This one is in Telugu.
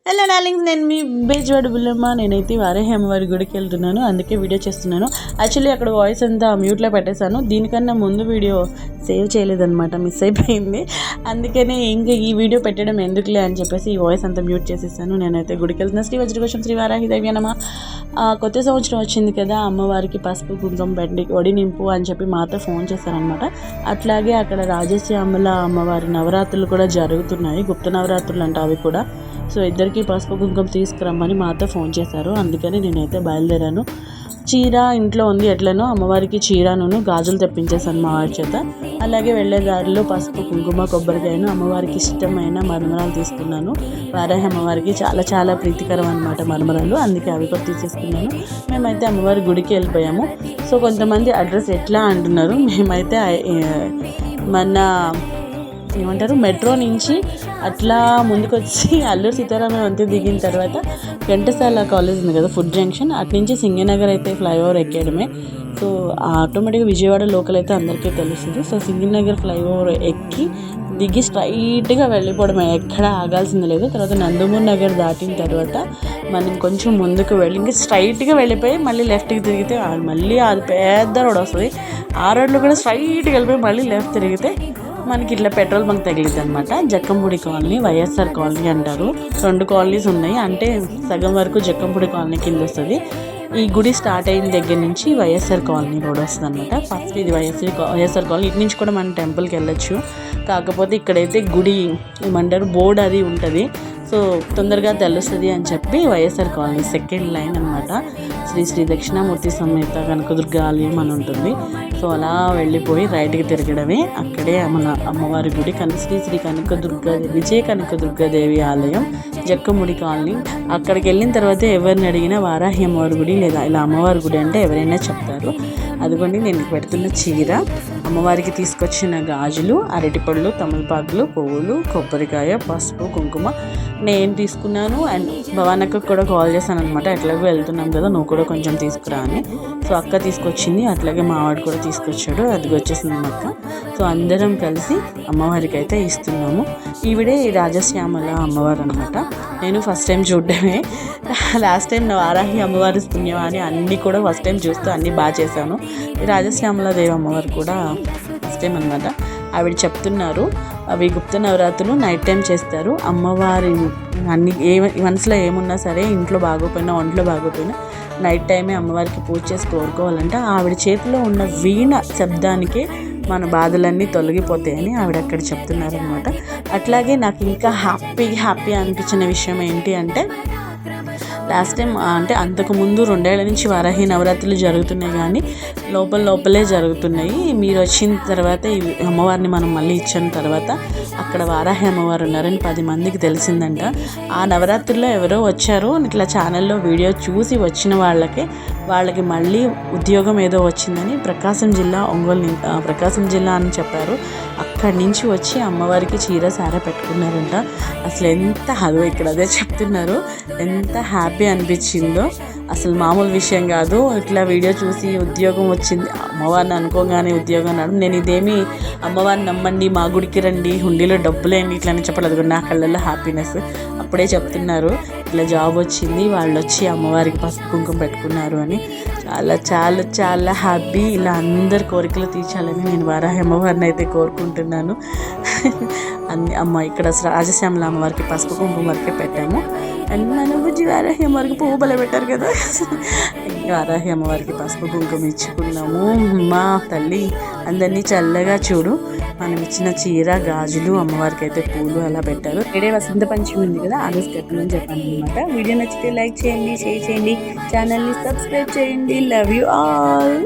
హలో డార్లింగ్స్, నేను మీ బేజ్వాడ బుల్లమ్మ. నేనైతే వారాహి అమ్మవారి గుడికి వెళ్తున్నాను, అందుకే వీడియో చేస్తున్నాను. యాక్చువల్లీ అక్కడ వాయిస్ అంతా మ్యూట్లో పెట్టేశాను. దీనికన్నా ముందు వీడియో సేవ్ చేయలేదన్నమాట, మిస్ అయిపోయింది. అందుకనే ఇంకా ఈ వీడియో పెట్టడం ఎందుకులే అని చెప్పేసి ఈ వాయిస్ అంతా మ్యూట్ చేసేసాను. నేనైతే గుడికి వెళ్తున్నా. శ్రీ వజ్రకోశం శ్రీ వారాహి దేవ్యనమ. కొత్త సంవత్సరం వచ్చింది కదా, అమ్మవారికి పసుపు కుంకుమ పెట్టి ఒడి నింపు అని చెప్పి మాతో ఫోన్ చేశారనమాట. అట్లాగే అక్కడ రాజశ్యామల అమ్మవారి నవరాత్రులు కూడా జరుగుతున్నాయి, గుప్త నవరాత్రులు అంట అవి కూడా. సో ఇద్దరికి పసుపు కుంకుమ తీసుకురమ్మని మాతో ఫోన్ చేశారు, అందుకని నేనైతే బయలుదేరాను. చీర ఇంట్లో ఉంది, ఎట్లనో అమ్మవారికి చీరను గాజులు తెప్పించేసాను మా వారి చేత. అలాగే వెళ్ళే దారిలో పసుపు కుంకుమ కొబ్బరికాయను అమ్మవారికి ఇష్టమైన మరమరాలు తీసుకున్నాను. వారాహి అమ్మవారికి చాలా చాలా ప్రీతికరం అనమాట మరమరాలు, అందుకే అవి కూడా తీసేసుకున్నాను. మేమైతే అమ్మవారి గుడికి వెళ్ళిపోయాము. సో కొంతమంది అడ్రస్ ఎట్లా అంటున్నారు, మేమైతే మన ఏమంటారు మెట్రో నుంచి అట్లా ముందుకు వచ్చి అల్లూరు సీతారామ వంతెన దిగిన తర్వాత ఘంటసాల కాలేజ్ ఉంది కదా, ఫుడ్ జంక్షన్, అటు నుంచి సింగనగర్ అయితే ఫ్లైఓవర్ ఎక్కడమే. సో ఆటోమేటిక్గా విజయవాడ లోకల్ అయితే అందరికీ తెలుస్తుంది. సో సింగనగర్ ఫ్లైఓవర్ ఎక్కి దిగి స్ట్రైట్గా వెళ్ళిపోవడమే, ఎక్కడ ఆగాల్సింది లేదు. తర్వాత నందమూరి నగర్ దాటిన తర్వాత మనం కొంచెం ముందుకు వెళ్ళి ఇంకా స్ట్రైట్గా వెళ్ళిపోయి మళ్ళీ లెఫ్ట్కి తిరిగితే మళ్ళీ అది పెద్ద రోడ్ వస్తుంది. ఆ రోడ్లో కూడా స్ట్రైట్గా వెళ్ళిపోయి మళ్ళీ లెఫ్ట్ తిరిగితే మనకి ఇట్లా పెట్రోల్ బంక్ తగిలిద్ది అనమాట. జక్కంపూడి కాలనీ, వైఎస్ఆర్ కాలనీ అంటారు. 2 కాలనీస్ ఉన్నాయి, అంటే సగం వరకు జక్కంపూడి కాలనీ కింద వస్తుంది. ఈ గుడి స్టార్ట్ అయిన దగ్గర నుంచి వైఎస్ఆర్ కాలనీ రోడ్ వస్తుంది అనమాట. ఫస్ట్ ఇది వైఎస్ఆర్ కాలనీ, ఇటు నుంచి కూడా మనం టెంపుల్కి వెళ్ళొచ్చు. కాకపోతే ఇక్కడైతే గుడి ఏమంటారు బోర్డు అది ఉంటుంది, సో తొందరగా తెలుస్తుంది అని చెప్పి వైఎస్ఆర్ కాలనీ సెకండ్ లైన్ అనమాట. శ్రీ శ్రీ దక్షిణామూర్తి సమేత కనకదుర్గ ఆలయం అని ఉంటుంది. సో అలా వెళ్ళిపోయి రైట్కి తిరగడమే, అక్కడే మన అమ్మవారి గుడి శ్రీ శ్రీ విజయ కనకదుర్గాదేవి ఆలయం, జక్కముడి కాలనీ. అక్కడికి వెళ్ళిన తర్వాత ఎవరిని అడిగినా వారాహి అమ్మవారి గుడి లేదా ఇలా అమ్మవారి గుడి అంటే ఎవరైనా చెప్తారు. అదిగోండి నేను పెడుతున్న చీర, అమ్మవారికి తీసుకొచ్చిన గాజులు, అరటిపళ్ళు, తమలపాకులు, పువ్వులు, కొబ్బరికాయ, పసుపు, కుంకుమ నేను తీసుకున్నాను. అండ్ భవానక్కకు కూడా కాల్ చేశాను అనమాట, ఎట్లాగో వెళ్తున్నాం కదా నువ్వు కూడా కొంచెం తీసుకురా అని. సో అక్క తీసుకొచ్చింది, అట్లాగే మావాడు కూడా తీసుకొచ్చాడు, అది వచ్చేసింది అక్క. సో అందరం కలిసి అమ్మవారికి అయితే ఇస్తున్నాము. ఈవిడే రాజశ్యామల అమ్మవారు అనమాట. నేను ఫస్ట్ టైం చూడడమే, లాస్ట్ టైం వారాహి అమ్మవారి పుణ్యం అని అన్నీ కూడా ఫస్ట్ టైం చూస్తూ అన్నీ బాగా చేశాను. ఈ దేవి అమ్మవారు కూడా ఫస్ట్ టైం అనమాట. ఆవిడ చెప్తున్నారు అవి గుప్త నవరాత్రులు నైట్ టైం చేస్తారు. అమ్మవారి అన్ని మనసులో ఏమున్నా సరే, ఇంట్లో బాగోపోయినా ఒంట్లో బాగోపోయినా నైట్ టైమే అమ్మవారికి పూజ చేసి కోరుకోవాలంటే ఆవిడ చేతిలో ఉన్న వీణ శబ్దానికే మన బాధలన్నీ తొలగిపోతాయని ఆవిడ అక్కడ చెప్తున్నారనమాట. అట్లాగే నాకు ఇంకా హ్యాపీ అనిపించిన విషయం ఏంటి అంటే, లాస్ట్ టైం అంటే అంతకుముందు 2 ఏళ్ల నుంచి వారాహి నవరాత్రులు జరుగుతున్నాయి, కానీ లోపలే జరుగుతున్నాయి. మీరు వచ్చిన తర్వాత ఈ అమ్మవారిని మనం మళ్ళీ ఇచ్చిన తర్వాత అక్కడ వారాహి అమ్మవారు ఉన్నారని 10 మందికి తెలిసిందంట. ఆ నవరాత్రుల్లో ఎవరో వచ్చారు, ఇట్లా ఛానల్లో వీడియో చూసి వచ్చిన వాళ్ళకి మళ్ళీ ఉద్యోగం ఏదో వచ్చిందని ప్రకాశం జిల్లా అని చెప్పారు. అక్కడి నుంచి వచ్చి అమ్మవారికి చీర సారా పెట్టుకున్నారంట. అసలు ఇక్కడ అదే చెప్తున్నారు, ఎంత హ్యాపీ అనిపించిందో అసలు మామూలు విషయం కాదు. ఇట్లా వీడియో చూసి ఉద్యోగం వచ్చింది, అమ్మవారిని అనుకోగానే ఉద్యోగం అన్నాడు. నేను ఇదేమి అమ్మవారిని నమ్మండి, మా గుడికి రండి, హుండీలో డబ్బులేండి ఇట్లా అని చెప్పలేదు, నా కళ్ళల్లో హ్యాపీనెస్. అప్పుడే చెప్తున్నారు ఇట్లా జాబ్ వచ్చింది, వాళ్ళు వచ్చి అమ్మవారికి పసుపు కుంకుమ పెట్టుకున్నారు అని. చాలా చాలా చాలా హ్యాపీ. ఇలా అందరి కోరికలు తీర్చాలని నేను వారాహి అమ్మవారిని అయితే కోరుకుంటున్నాను. ఇక్కడ రాజశ్యామల అమ్మవారికి పసుపు కుంకుమ వరకే పెట్టాము. అండ్ మన బుజ్జి వారాహి అమ్మవారికి పువ్వు బల పెట్టారు కదా, వారాహి అమ్మవారికి పసుపు కుంకుమ ఇచ్చుకున్నాము. మా తల్లి అందరినీ చల్లగా చూడు. మనం ఇచ్చిన చీర, గాజులు, అమ్మవారికి అయితే పూలు అలా పెట్టారు. ఇక్కడే వసంత పంచమి ఉంది కదా, ఆ రోజు కట్టమని చెప్పాను అనమాట. వీడియో నచ్చితే లైక్ చేయండి, షేర్ చేయండి, ఛానల్ని సబ్స్క్రైబ్ చేయండి. Love you all.